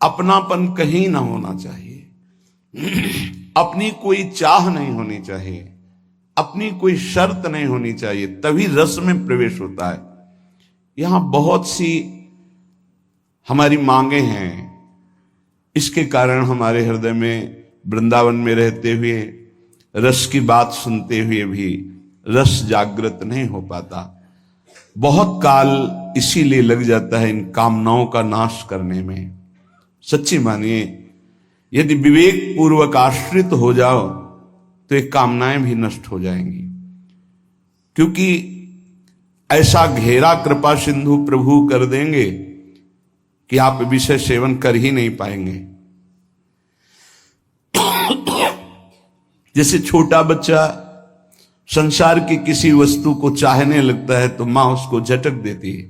अपनापन कहीं ना होना चाहिए, अपनी कोई चाह नहीं होनी चाहिए, अपनी कोई शर्त नहीं होनी चाहिए, तभी रस में प्रवेश होता है। यहां बहुत सी हमारी मांगे हैं, इसके कारण हमारे हृदय में वृंदावन में रहते हुए रस की बात सुनते हुए भी रस जागृत नहीं हो पाता। बहुत काल इसीलिए लग जाता है इन कामनाओं का नाश करने में। सच्ची मानिए, यदि विवेक पूर्वक आश्रित हो जाओ तो ये कामनाएं भी नष्ट हो जाएंगी, क्योंकि ऐसा घेरा कृपा सिंधु प्रभु कर देंगे कि आप विषय सेवन कर ही नहीं पाएंगे। जैसे छोटा बच्चा संसार की किसी वस्तु को चाहने लगता है तो मां उसको झटक देती है,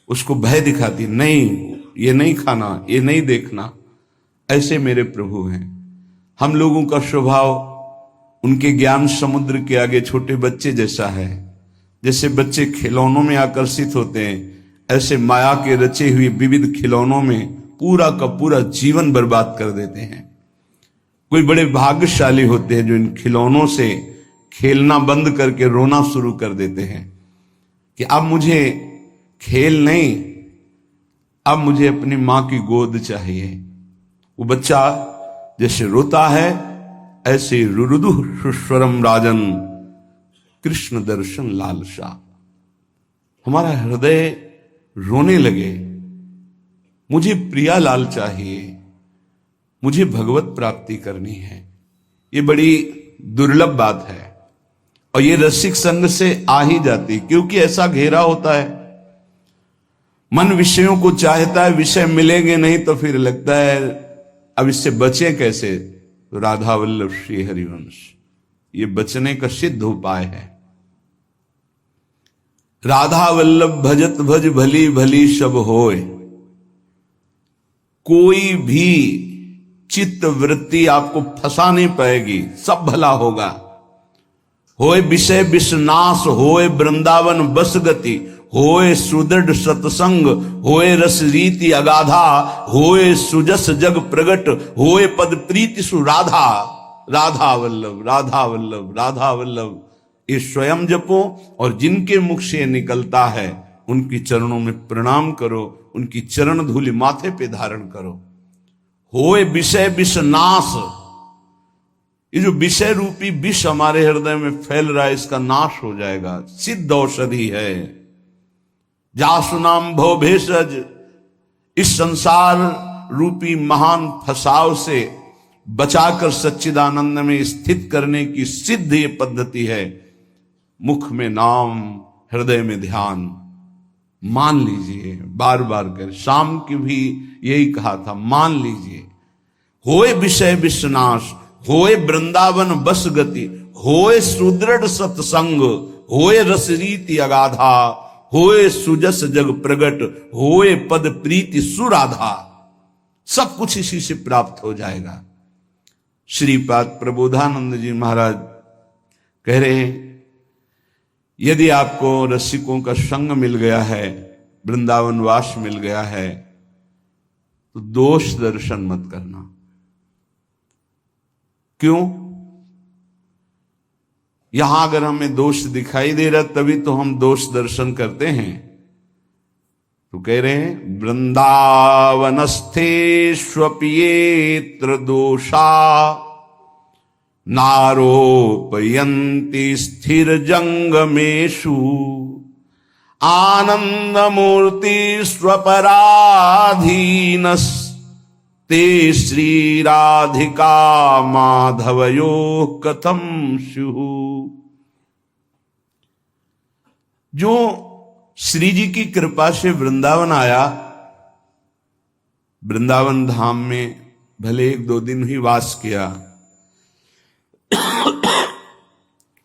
उसको भय दिखाती, नहीं ये नहीं खाना, ये नहीं देखना। ऐसे मेरे प्रभु हैं। हम लोगों का स्वभाव उनके ज्ञान समुद्र के आगे छोटे बच्चे जैसा है। जैसे बच्चे खिलौनों में आकर्षित होते हैं, ऐसे माया के रचे हुए विविध खिलौनों में पूरा का पूरा जीवन बर्बाद कर देते हैं। कोई बड़े भाग्यशाली होते हैं जो इन खिलौनों से खेलना बंद करके रोना शुरू कर देते हैं कि अब मुझे खेल नहीं, अब मुझे अपनी मां की गोद चाहिए। वो बच्चा जैसे रोता है, ऐसे रुरुदु सुस्वरम राजन कृष्ण दर्शन लालसा। हमारा हृदय रोने लगे, मुझे प्रिया लाल चाहिए, मुझे भगवत प्राप्ति करनी है। ये बड़ी दुर्लभ बात है और ये रसिक संग से आ ही जाती, क्योंकि ऐसा घेरा होता है। मन विषयों को चाहता है, विषय मिलेंगे नहीं तो फिर लगता है अब इससे बचे कैसे। तो राधा वल्लभ श्री हरिवंश ये बचने का सिद्ध उपाय है। राधा वल्लभ भजत भज भली भली सब होय। कोई भी चित्त वृत्ति आपको फंसा नहीं पाएगी, सब भला होगा। होए विषय विषनाश, होए वृंदावन बस गति, होए सुदृढ़ सत्संग, होए रस रीति अगाधा, होए सुजस जग प्रगट, होए पद प्रीति सुराधा। राधा वल्लभ राधा वल्लभ राधा वल्लभ ये स्वयं जपो, और जिनके मुख से निकलता है उनकी चरणों में प्रणाम करो, उनकी चरण धूलि माथे पे धारण करो। होए विषय विषनाश, ये जो विषय रूपी विष हमारे हृदय में फैल रहा है इसका नाश हो जाएगा। सिद्ध औषधि है। जासु नाम भव भेषज, इस संसार रूपी महान फसाव से बचाकर सच्चिदानंद में स्थित करने की सिद्ध ये पद्धति है। मुख में नाम, हृदय में ध्यान। मान लीजिए, बार बार कर, शाम की भी यही कहा था, मान लीजिए। होए विषय विषनाश, होए वृंदावन बस गति, होए सुदृढ़ सत्संग, होए रस रीति अगाधा, होए सुजस जग प्रगट, होए पद प्रीति सुराधा। सब कुछ इसी से प्राप्त हो जाएगा। श्रीपाद प्रबोधानंद जी महाराज कह रहे हैं, यदि आपको रसिकों का संग मिल गया है, वृंदावन वास मिल गया है, तो दोष दर्शन मत करना। क्यों? यहां अगर हमें दोष दिखाई दे रहा तभी तो हम दोष दर्शन करते हैं। तो कह रहे हैं, वृंदावनस्थेष्वप्येत्र दोषा नारोपयन्ति स्थिर जंगमेषु आनंदमूर्ति स्वपराधीनस ते श्री राधिका माधवयो कथम स्युः। जो श्री जी की कृपा से वृंदावन आया, वृंदावन धाम में भले 1-2 दिन ही वास किया,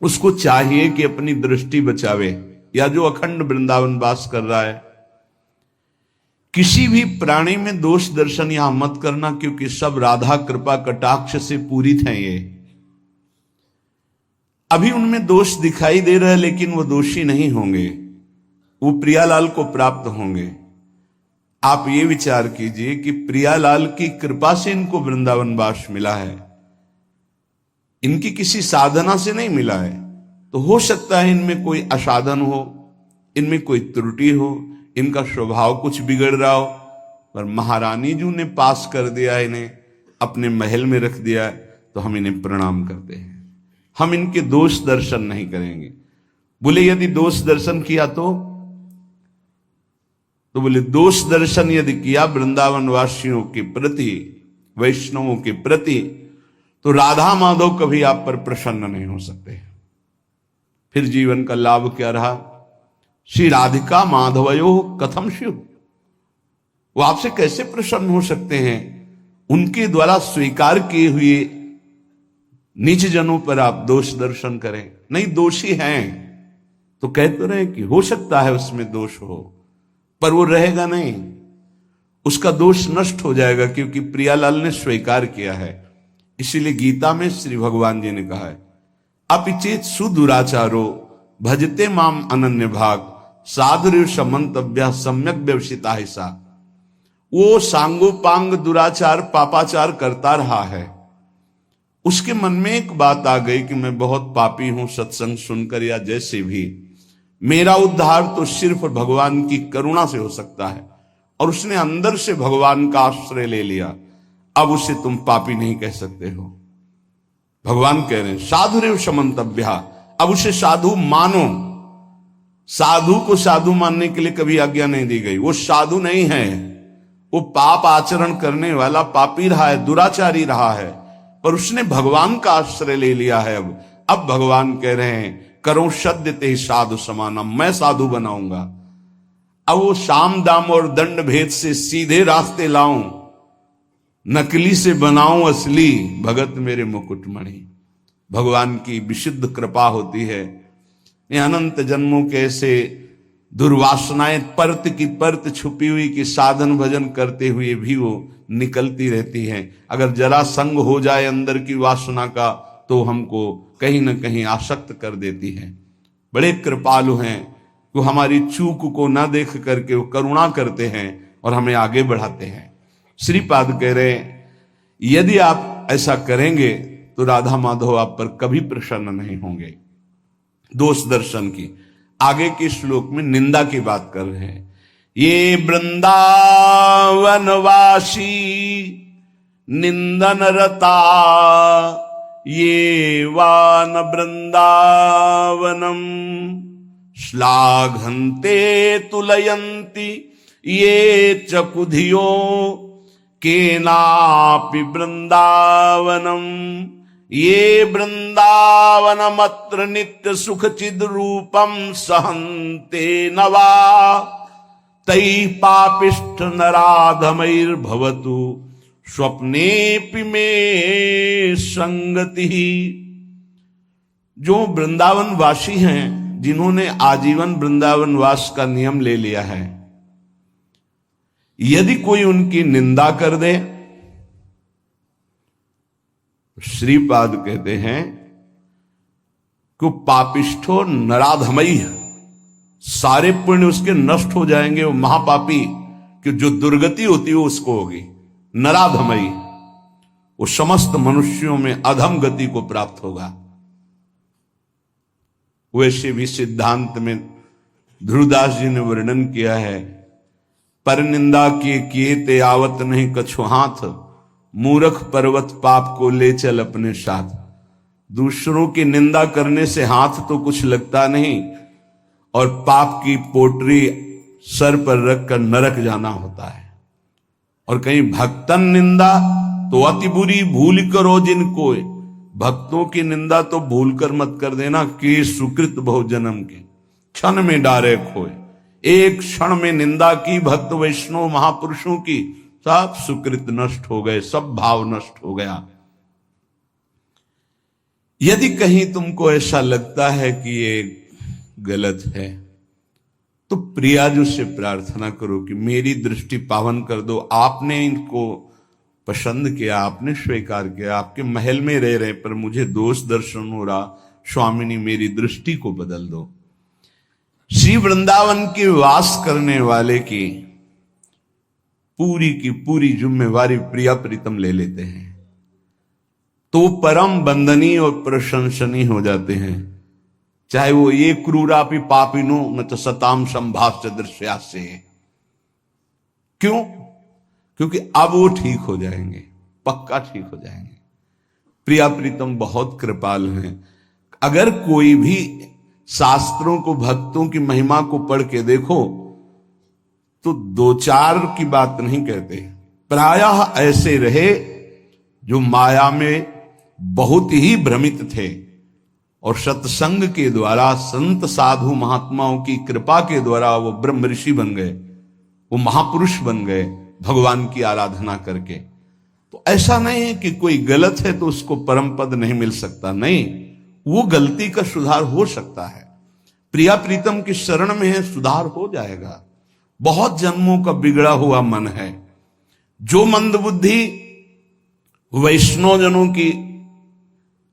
उसको चाहिए कि अपनी दृष्टि बचावे, या जो अखंड वृंदावन वास कर रहा है, किसी भी प्राणी में दोष दर्शन यहां मत करना, क्योंकि सब राधा कृपा कटाक्ष से पूरित हैं। ये अभी उनमें दोष दिखाई दे रहा है, लेकिन वो दोषी नहीं होंगे, वो प्रियालाल को प्राप्त होंगे। आप ये विचार कीजिए कि प्रियालाल की कृपा से इनको वृंदावन वास मिला है, इनकी किसी साधना से नहीं मिला है। तो हो सकता है इनमें कोई असाधन हो, इनमें कोई त्रुटि हो, इनका स्वभाव कुछ बिगड़ रहा हो, पर महारानी जी ने पास कर दिया, इन्हें अपने महल में रख दिया, तो हम इन्हें प्रणाम करते हैं। हम इनके दोष दर्शन नहीं करेंगे। बोले यदि दोष दर्शन किया तो बोले दोष दर्शन यदि किया वृंदावन वासियों के प्रति, वैष्णवों के प्रति, तो राधा माधव कभी आप पर प्रसन्न नहीं हो सकते। फिर जीवन का लाभ क्या रहा? श्री राधिका माधवयो कथम शिव, वो आपसे कैसे प्रसन्न हो सकते हैं? उनके द्वारा स्वीकार किए हुए नीच जनों पर आप दोष दर्शन करें। नहीं, दोषी हैं तो कहते रहे कि हो सकता है उसमें दोष हो, पर वो रहेगा नहीं, उसका दोष नष्ट हो जाएगा, क्योंकि प्रियालाल ने स्वीकार किया है। इसीलिए गीता में श्री भगवान जी ने कहा है, अपिचेत सुदुराचारो भजते माम अनन्य भाग साधुर समंतव्य सम्यक व्यवसिता हिसा। वो सांगोपांग दुराचार पापाचार करता रहा है, उसके मन में एक बात आ गई कि मैं बहुत पापी हूं, सत्संग सुनकर या जैसे भी, मेरा उद्धार तो सिर्फ भगवान की करुणा से हो सकता है, और उसने अंदर से भगवान का आश्रय ले लिया। अब उसे तुम पापी नहीं कह सकते हो। भगवान कह रहे हैं साधुरेव समंतव्या, अब उसे साधु मानो। साधु को साधु मानने के लिए कभी आज्ञा नहीं दी गई। वो साधु नहीं है, वो पाप आचरण करने वाला पापी रहा है, दुराचारी रहा है, पर उसने भगवान का आश्रय ले लिया है। अब भगवान कह रहे हैं करो सद्य ते साधु समानम, मैं साधु बनाऊंगा। अब वो साम दाम और दंड भेद से सीधे रास्ते लाऊं, नकली से बनाऊं असली, भगत मेरे मुकुटमणि। भगवान की विशुद्ध कृपा होती है। ये अनंत जन्मों के ऐसे दुर्वासनाएं परत की परत छुपी हुई कि साधन भजन करते हुए भी वो निकलती रहती हैं। अगर जरा संग हो जाए अंदर की वासना का, तो हमको कहीं ना कहीं आसक्त कर देती है। बड़े कृपालु हैं, वो हमारी चूक को ना देख करके वो करुणा करते हैं और हमें आगे बढ़ाते हैं। श्रीपाद कह रहे हैं यदि आप ऐसा करेंगे तो राधा माधव आप पर कभी प्रसन्न नहीं होंगे। दोष दर्शन की आगे के श्लोक में निंदा की बात कर रहे हैं। ये वृंदावनवासी निंदन रता, ये वान वृंदावनम श्लाघन्ते तुलयन्ति, ये चकुधियो केनापि वृंदावनम, ये वृंदावनमत्र नित्य सुख चिद रूपम सहन्ते नवा, तै पापिष्ठ नराधमैर्भवतु स्वप्नेपि में संगति। जो वृंदावन वासी हैं, जिन्होंने आजीवन वृंदावन वास का नियम ले लिया है, यदि कोई उनकी निंदा कर दे, श्रीपाद कहते हैं कि पापिष्ठो नराधमई, सारे पुण्य उसके नष्ट हो जाएंगे। वो महापापी कि जो दुर्गति होती है उसको होगी। नराधमई, वो समस्त मनुष्यों में अधम गति को प्राप्त होगा। वैसे भी सिद्धांत में ध्रुवदास जी ने वर्णन किया है, पर निंदा किए ते आवत नहीं कछु हाथ, मूर्ख पर्वत पाप को ले चल अपने साथ। दूसरों की निंदा करने से हाथ तो कुछ लगता नहीं, और पाप की पोटरी सर पर रखकर नरक जाना होता है। और कहीं भक्तन निंदा तो अति बुरी भूल करो जिनको, भक्तों की निंदा तो भूल कर मत कर देना कि सुकृत बहु जन्म के क्षण में डारे खोए। एक क्षण में निंदा की भक्त वैष्णव महापुरुषों की, सब सुकृत नष्ट हो गए, सब भाव नष्ट हो गया। यदि कहीं तुमको ऐसा लगता है कि ये गलत है, तो प्रियाजू से प्रार्थना करो कि मेरी दृष्टि पावन कर दो। आपने इनको पसंद किया, आपने स्वीकार किया, आपके महल में रह रहे, पर मुझे दोष दर्शन हो रहा, स्वामिनी मेरी दृष्टि को बदल दो। श्री वृंदावन के वास करने वाले की पूरी की पूरी जिम्मेवारी प्रिया प्रीतम ले लेते हैं, तो परम बंदनीय और प्रशंसनीय हो जाते हैं। चाहे वो ये क्रूरापि पापिनो न तो सताम संभाष्य दृश्या से। क्यों? क्योंकि अब वो ठीक हो जाएंगे, पक्का ठीक हो जाएंगे। प्रिया प्रीतम बहुत कृपाल हैं। अगर कोई भी शास्त्रों को, भक्तों की महिमा को पढ़ के देखो तो दो चार की बात नहीं कहते, प्रायः ऐसे रहे जो माया में बहुत ही भ्रमित थे और सत्संग के द्वारा, संत साधु महात्माओं की कृपा के द्वारा वो ब्रह्म ऋषि बन गए, वो महापुरुष बन गए भगवान की आराधना करके। तो ऐसा नहीं है कि कोई गलत है तो उसको परम पद नहीं मिल सकता, नहीं, वो गलती का सुधार हो सकता है। प्रिया प्रीतम की शरण में है, सुधार हो जाएगा। बहुत जन्मों का बिगड़ा हुआ मन है। जो मंदबुद्धि वैष्णवजनों की,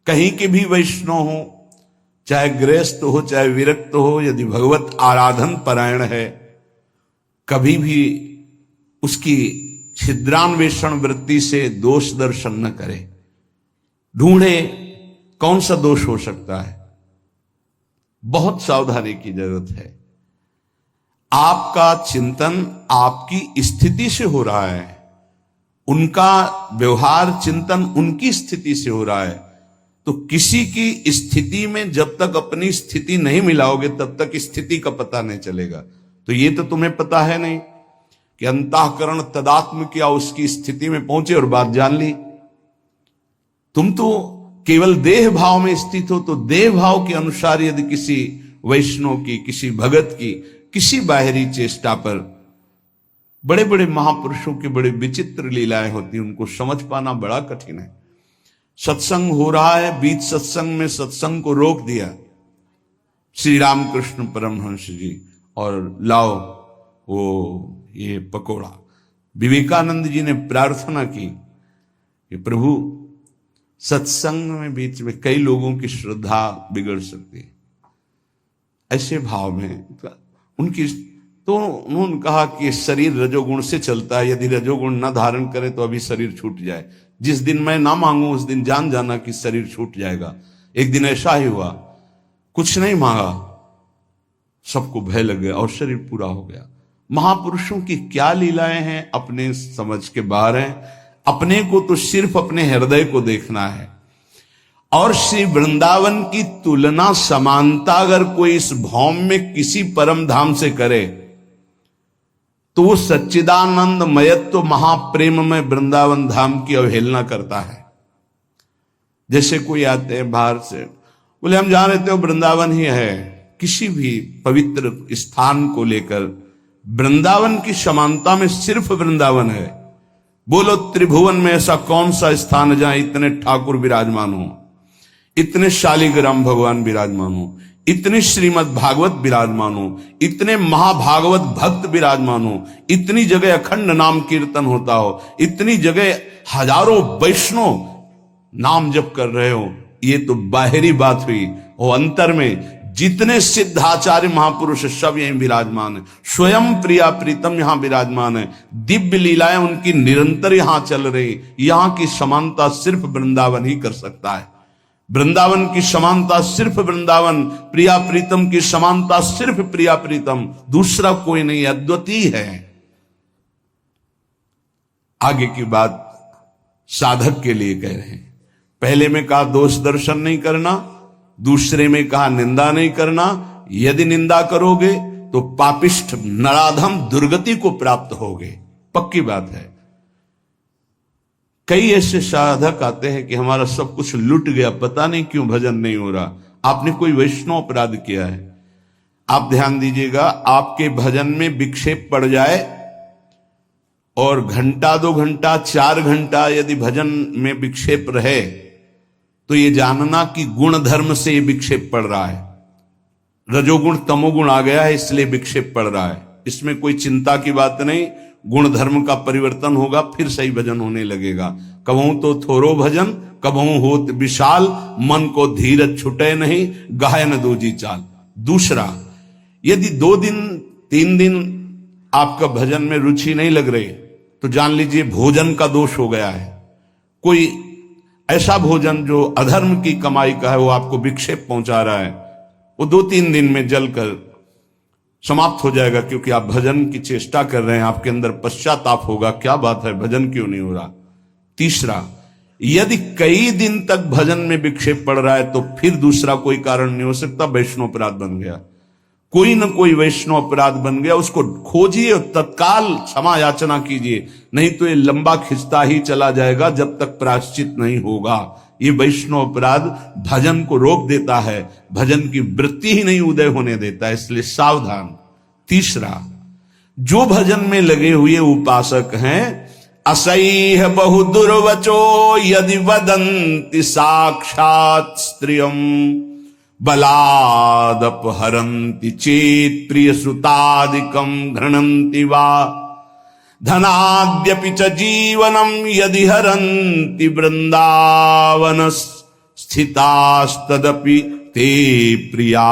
कहीं के भी वैष्णव हो, चाहे गृहस्थ हो चाहे विरक्त हो, यदि भगवत आराधन परायण है, कभी भी उसकी छिद्रान्वेषण वृत्ति से दोष दर्शन न करे। ढूंढे कौन सा दोष हो सकता है। बहुत सावधानी की जरूरत है। आपका चिंतन आपकी स्थिति से हो रहा है, उनका व्यवहार चिंतन उनकी स्थिति से हो रहा है। तो किसी की स्थिति में जब तक अपनी स्थिति नहीं मिलाओगे तब तक स्थिति का पता नहीं चलेगा। तो ये तो तुम्हें पता है नहीं कि अंतःकरण तदात्म किया, उसकी स्थिति में पहुंचे और बात जान ली। तुम तो केवल देह भाव में स्थित हो, तो देह भाव के अनुसार यदि किसी वैष्णव की, किसी भगत की, किसी बाहरी चेष्टा पर, बड़े बड़े महापुरुषों की बड़े विचित्र लीलाएं होती हैं, उनको समझ पाना बड़ा कठिन है। सत्संग हो रहा है, बीच सत्संग में सत्संग को रोक दिया श्री रामकृष्ण परमहंस जी, और लाओ वो ये पकोड़ा। विवेकानंद जी ने प्रार्थना की कि प्रभु, सत्संग में बीच में कई लोगों की श्रद्धा बिगड़ सकती है। ऐसे भाव में उनकी, तो उन्होंने कहा कि शरीर रजोगुण से चलता है, यदि रजोगुण न धारण करे तो अभी शरीर छूट जाए। जिस दिन मैं ना मांगू उस दिन जान जाना कि शरीर छूट जाएगा। एक दिन ऐसा ही हुआ, कुछ नहीं मांगा, सबको भय लग गया और शरीर पूरा हो गया। महापुरुषों की क्या लीलाएं हैं, अपने समझ के बाहर हैं। अपने को तो सिर्फ अपने हृदय को देखना है। और श्री वृंदावन की तुलना, समानता अगर कोई इस भौम में किसी परम धाम से करे तो वो सच्चिदानंद मयत्व महाप्रेम में वृंदावन धाम की अवहेलना करता है। जैसे कोई आते हैं बाहर से, बोले हम जान रहे थे वृंदावन ही है। किसी भी पवित्र स्थान को लेकर वृंदावन की समानता में सिर्फ वृंदावन है। बोलो त्रिभुवन में ऐसा कौन सा स्थान है जहां इतने ठाकुर विराजमान हो, इतने शालिग्राम भगवान विराजमान हो, इतने श्रीमद् भागवत विराजमान हो, इतने महाभागवत भक्त विराजमान हो, इतनी जगह अखंड नाम कीर्तन होता हो, इतनी जगह हजारों वैष्णव नाम जप कर रहे हो। ये तो बाहरी बात हुई। और अंतर में जितने सिद्धाचार्य महापुरुष सब यहीं विराजमान है। स्वयं प्रिया प्रीतम यहां विराजमान है। दिव्य लीलाएं उनकी निरंतर यहां चल रही। यहां की समानता सिर्फ वृंदावन ही कर सकता है। वृंदावन की समानता सिर्फ वृंदावन, प्रिया प्रीतम की समानता सिर्फ प्रिया प्रीतम, दूसरा कोई नहीं, अद्वितीय है। आगे की बात साधक के लिए कह रहे हैं। पहले में कहा दोष दर्शन नहीं करना, दूसरे में कहा निंदा नहीं करना। यदि निंदा करोगे तो पापिष्ठ नराधम दुर्गति को प्राप्त होगे, पक्की बात है। कई ऐसे साधक आते हैं कि हमारा सब कुछ लुट गया, पता नहीं क्यों भजन नहीं हो रहा। आपने कोई वैष्णव अपराध किया है। आप ध्यान दीजिएगा, आपके भजन में विक्षेप पड़ जाए और घंटा 2 घंटा 4 घंटा यदि भजन में विक्षेप रहे तो ये जानना कि गुण धर्म से ये विक्षेप पड़ रहा है। रजोगुण तमोगुण आ गया है इसलिए विक्षेप पड़ रहा है। इसमें कोई चिंता की बात नहीं। गुण धर्म का परिवर्तन होगा, फिर सही भजन होने लगेगा। कबहू तो थोरो भजन, कबहू होत विशाल, मन को धीरज छुटे नहीं, गाय न दूजी चाल। दूसरा, यदि 2 दिन 3 दिन आपका भजन में रुचि नहीं लग रही तो जान लीजिए भोजन का दोष हो गया है। कोई ऐसा भोजन जो अधर्म की कमाई का है, वो आपको विक्षेप पहुंचा रहा है, वो 2-3 दिन में जलकर समाप्त हो जाएगा, क्योंकि आप भजन की चेष्टा कर रहे हैं, आपके अंदर पश्चाताप होगा, क्या बात है भजन क्यों नहीं हो रहा। तीसरा, यदि कई दिन तक भजन में विक्षेप पड़ रहा है तो फिर दूसरा कोई कारण नहीं हो सकता, वैष्णव अपराध बन गया। कोई न कोई वैष्णव अपराध बन गया, उसको खोजिए और तत्काल क्षमा याचना कीजिए, नहीं तो ये लंबा खिंचता ही चला जाएगा जब तक प्रायश्चित नहीं होगा। ये वैष्णव अपराध भजन को रोक देता है, भजन की वृत्ति ही नहीं उदय होने देता है, इसलिए सावधान। तीसरा, जो भजन में लगे हुए उपासक हैं, असह्य बहु दुर्वचो यदि वदन्ति साक्षात् स्त्रियम बलादपहरन्ति चेत् प्रिय सुतादिकं घृणन्ति वा धनाद्यपि च जीवनं यदि हरन्ति वृंदावन स्थितास्तदपि ते प्रिया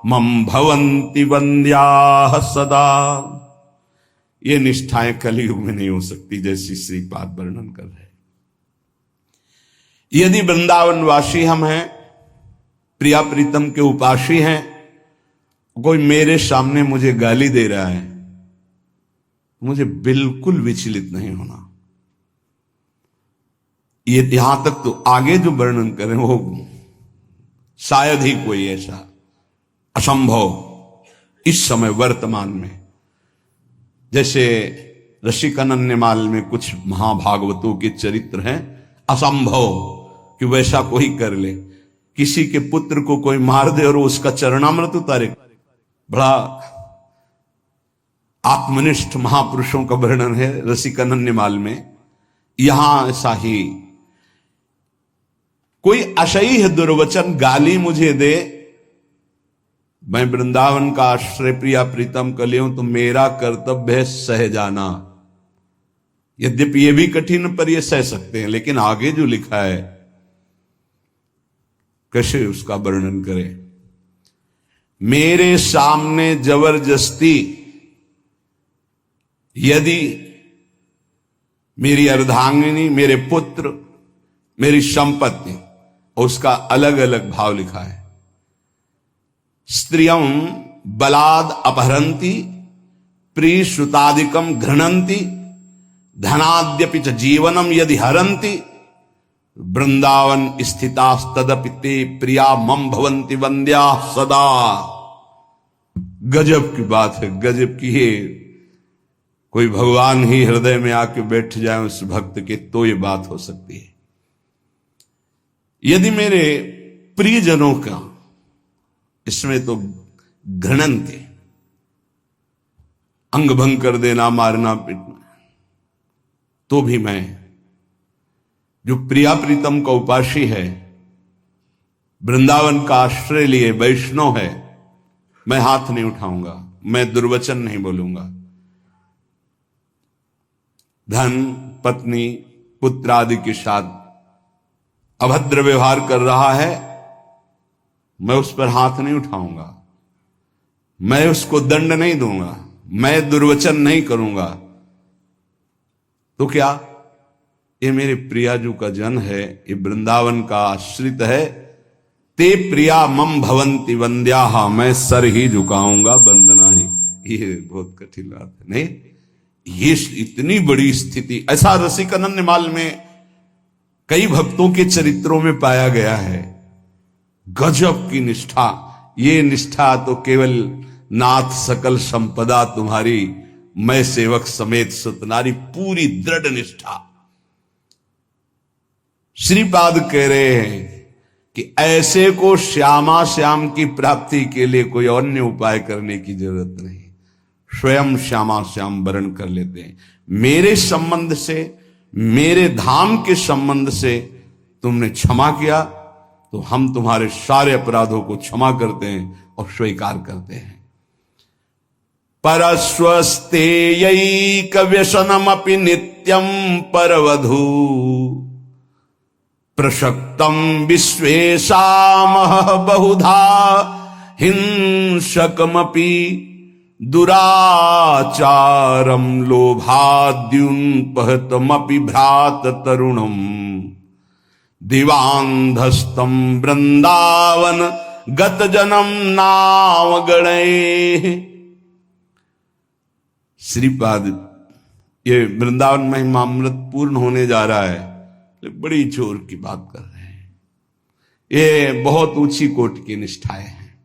मम भवन्ति वन्द्याः सदा। ये निष्ठाएं कलयुग में नहीं हो सकती, जैसी श्रीपाद वर्णन कर रहे। यदि वृंदावनवासी हम हैं, प्रिया प्रीतम के उपासी हैं, कोई मेरे सामने मुझे गाली दे रहा है, मुझे बिल्कुल विचलित नहीं होना। ये यहां तक तो आगे जो वर्णन करें वो शायद ही कोई ऐसा असंभव इस समय वर्तमान में। जैसे रसिकानन्यमाल में कुछ महाभागवतों के चरित्र हैं, असंभव कि वैसा कोई कर ले। किसी के पुत्र को कोई मार दे और उसका चरणामृत उतारे। बड़ा आत्मनिष्ठ महापुरुषों का वर्णन है रसिकानन्यमाल में। यहां ऐसा ही कोई असह्य दुर्वचन गाली मुझे दे, मैं वृंदावन का आश्रय प्रिया प्रीतम कर लिया हूं, तो मेरा कर्तव्य है सह जाना। यद्यपि यह भी कठिन, पर यह सह सकते हैं। लेकिन आगे जो लिखा है कैसे उसका वर्णन करें। मेरे सामने जबरदस्ती यदि मेरी अर्धांगिनी, मेरे पुत्र, मेरी संपत्ति, उसका अलग अलग भाव लिखा है। स्त्रियं बलाद अपहरन्ति प्रिय श्रुतादिकम घृणन्ति धनाद्यपि च जीवनम यदि हरन्ति वृंदावन स्थितास्तदपि ते प्रिया मम भवन्ति वन्द्या सदा। गजब की बात है, गजब की है। कोई भगवान ही हृदय में आके बैठ जाए उस भक्त के, तो ये बात हो सकती है। यदि मेरे प्रियजनों का, इसमें तो घृणन थे, अंग भंग कर देना, मारना पीटना, तो भी मैं जो प्रिया प्रीतम का उपासी है, वृंदावन का आश्रय लिए वैष्णव है, मैं हाथ नहीं उठाऊंगा, मैं दुर्वचन नहीं बोलूंगा। धन, पत्नी, पुत्र आदि के साथ अभद्र व्यवहार कर रहा है, मैं उस पर हाथ नहीं उठाऊंगा, मैं उसको दंड नहीं दूंगा, मैं दुर्वचन नहीं करूंगा। तो क्या ये मेरे प्रियाजू का जन है, ये वृंदावन का आश्रित है। ते प्रिया मम भवन्ति वन्द्याः, मैं सर ही झुकाऊंगा, वंदना ही। ये बहुत कठिन बात है, नहीं? ये इतनी बड़ी स्थिति ऐसा रसिकानन्यमाल में कई भक्तों के चरित्रों में पाया गया है। गजब की निष्ठा। ये निष्ठा तो केवल नाथ सकल संपदा तुम्हारी, मैं सेवक समेत सतनारी, पूरी दृढ़ निष्ठा। श्रीपाद कह रहे हैं कि ऐसे को श्यामा श्याम की प्राप्ति के लिए कोई अन्य उपाय करने की जरूरत नहीं, स्वयं श्यामा श्याम वर्ण कर लेते हैं। मेरे संबंध से, मेरे धाम के संबंध से तुमने क्षमा किया, तो हम तुम्हारे सारे अपराधों को क्षमा करते हैं और स्वीकार करते हैं। परस्वस्तेयैक व्यसनमपि नित्यं परवधू प्रशक्तम विश्वेशामः बहुधा हिंसकमपि दुराचारम लोभाद्युन्पहतमपि भ्रात तरुणम दिवांधस्तम वृंदावन गत जन्म नाम गणे। श्रीपाद ये वृंदावन महिमामृत पूर्ण होने जा रहा है, बड़ी जोर की बात कर रहे हैं। ये बहुत ऊंची कोटि की निष्ठाएं हैं।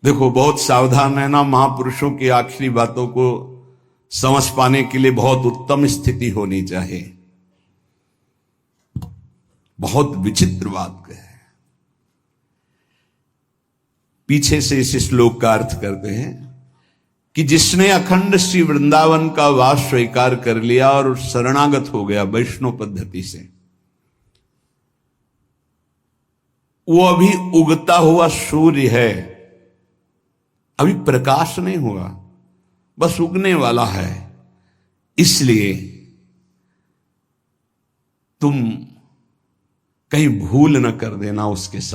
देखो बहुत सावधान रहना, महापुरुषों की आखिरी बातों को समझ पाने के लिए बहुत उत्तम स्थिति होनी चाहिए। बहुत विचित्र बात है। पीछे से इस श्लोक का अर्थ करते हैं कि जिसने अखंड श्री वृंदावन का वास स्वीकार कर लिया और शरणागत हो गया वैष्णव पद्धति से, वो अभी उगता हुआ सूर्य है, अभी प्रकाश नहीं हुआ, बस उगने वाला है। इसलिए तुम कहीं भूल न कर देना उसके साथ।